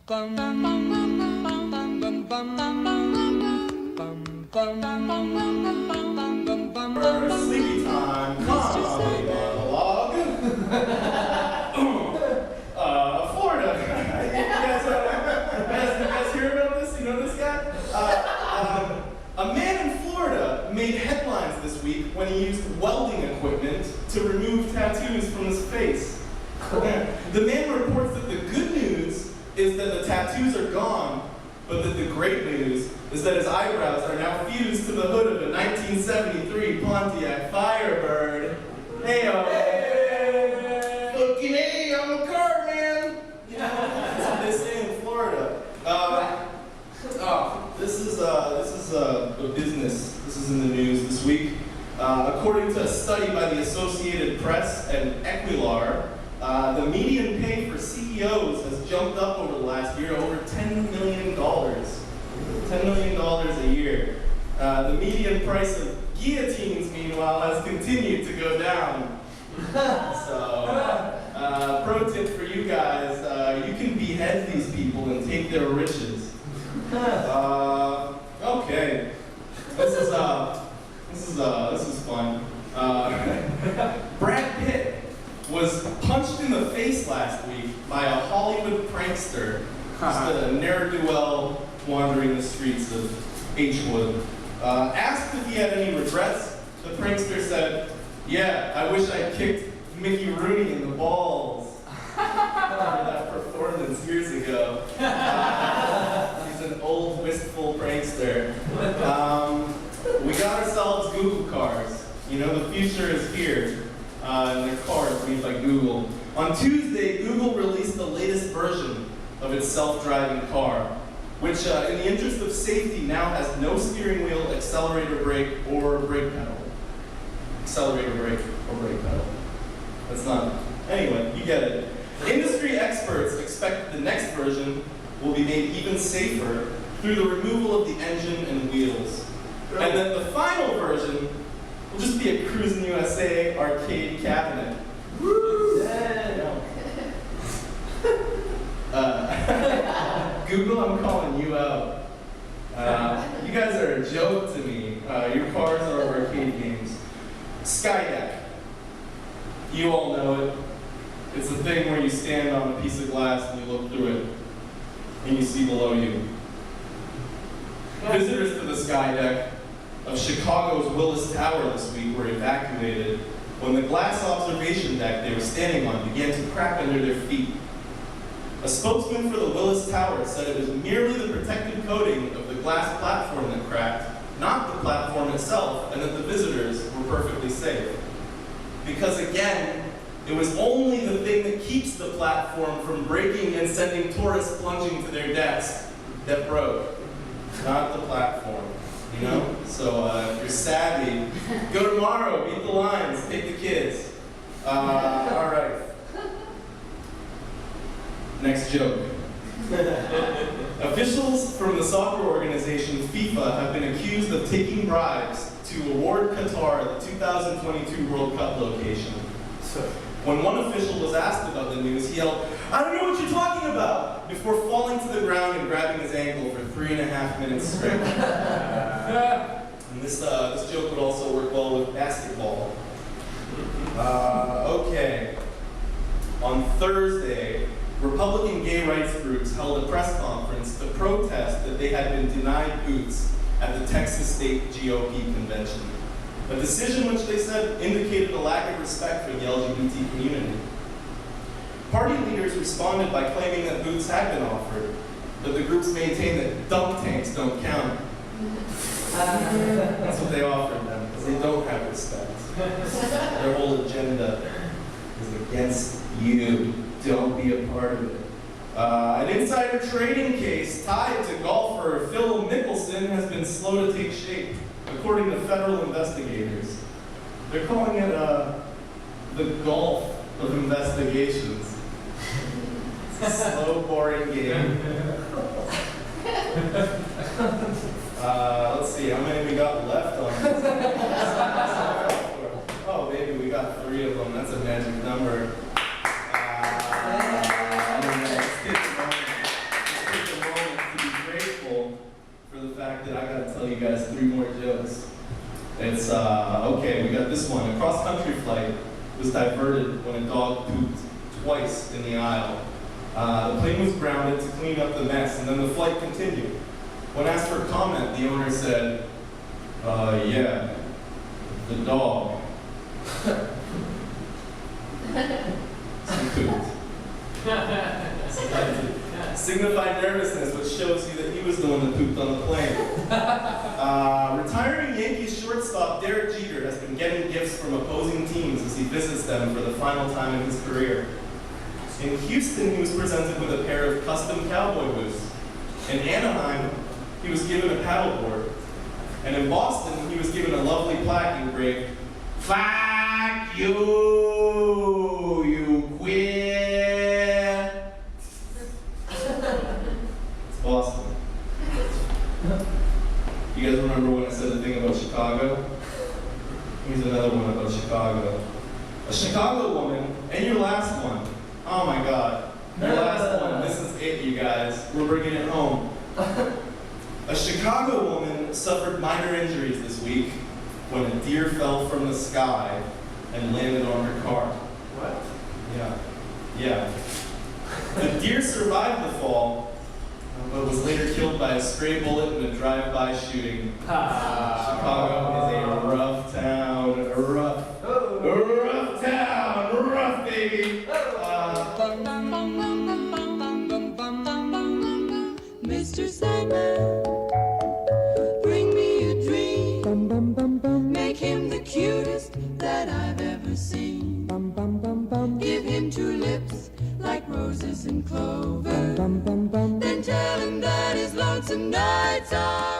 Sleepytime Monologue. Florida. You guys hear about this? You know this guy? A man in Florida made headlines this week when he used welding equipment to remove tattoos from his face. The man reports that the good news is that the tattoos are gone, but that the great news is that his eyebrows are now fused to the hood of a 1973 Pontiac Firebird. Hey-o. Hey! Fucking hey, I'm a car man! That's what they say in Florida. This is a business. This is in the news this week. According to a study by the Associated Press and Equilar, the median pay for CEOs has jumped up over the last year to over $10 million. $10 million a year. The median price of guillotines, meanwhile, has continued to go down. So, pro tip for you guys, you can behead these people and take their riches. Okay. This is fun. Brad Pitt was punched in the face last week by a Hollywood prankster, just a ne'er-do-well wandering the streets of H-Wood. Asked if he had any regrets, the prankster said, "Yeah, I wish I kicked Mickey Rooney in the balls." Remember that performance years ago. He's an old, wistful prankster. We got ourselves Google cars. You know, the future is here. And they're cars made by Google. On Tuesday, Google released the latest version of its self-driving car, which, in the interest of safety, now has no steering wheel, accelerator brake, or brake pedal. Accelerator brake or brake pedal. That's not. Anyway, you get it. Industry experts expect that the next version will be made even safer through the removal of the engine and wheels. And then the final version will just be a Cruisin' USA arcade cabinet. Woo! Yeah. Google, I'm calling you out. You guys are a joke to me. Your cars are arcade games. Skydeck. You all know it. It's a thing where you stand on a piece of glass and you look through it, and you see below you. Visitors to the Skydeck of Chicago's Willis Tower this week were evacuated when the glass observation deck they were standing on began to crack under their feet. A spokesman for the Willis Tower said it was merely the protective coating of the glass platform that cracked, not the platform itself, and that the visitors were perfectly safe. Because again, it was only the thing that keeps the platform from breaking and sending tourists plunging to their decks that broke, not the platform. You know? So if you're savvy, go tomorrow, beat the lines, take the kids. All right. Next joke. Officials from the soccer organization FIFA have been accused of taking bribes to award Qatar the 2022 World Cup location. When one official was asked about the news, he yelled, "I don't know what you're talking about," before falling to the ground and grabbing his ankle for 3.5 minutes straight. And this joke would also work well with basketball. Okay. On Thursday, Republican gay rights groups held a press conference to protest that they had been denied booths at the Texas State GOP convention. A decision which they said indicated a lack of respect for the LGBT community. Party leaders responded by claiming that booths had been offered, but the groups maintained that dunk tanks don't count. That's what they offered them, because they don't have respect. Their whole agenda is against you. Don't be a part of it. An insider trading case tied to golfer Phil Mickelson has been slow to take shape, according to federal investigators. They're calling it the golf of investigations. It's a slow, boring game. Let's see, how many we got left on this? Oh, maybe we got 3 of them. That's a magic number. you guys 3 more jokes. It's, okay, we got this one. A cross-country flight was diverted when a dog pooped twice in the aisle. The plane was grounded to clean up the mess, and then the flight continued. When asked for comment, the owner said, yeah, the dog. He pooped. Signified nervousness, which shows you that he was the one that pooped on the plane. Retiring Yankees shortstop Derek Jeter has been getting gifts from opposing teams as he visits them for the final time in his career. In Houston, he was presented with a pair of custom cowboy boots. In Anaheim, he was given a paddleboard. And in Boston, he was given a lovely plaque engraved, "Fuck you, you queer." It's Boston. You guys remember when I said the thing about Chicago? Here's another one about Chicago. A Chicago woman, and your last one. Oh my God. Your last one. This is it, you guys. We're bringing it home. A Chicago woman suffered minor injuries this week when a deer fell from the sky and landed on her car. What? Yeah. The deer survived the fall, but was later killed by a stray bullet in a drive-by shooting. Chicago is a rough town. A rough town. Rough, baby. Mr. Sandman, bring me a dream. Make him the cutest that I've ever seen. Give him 2 lips like roses and clover. Then tell him that his lonesome nights are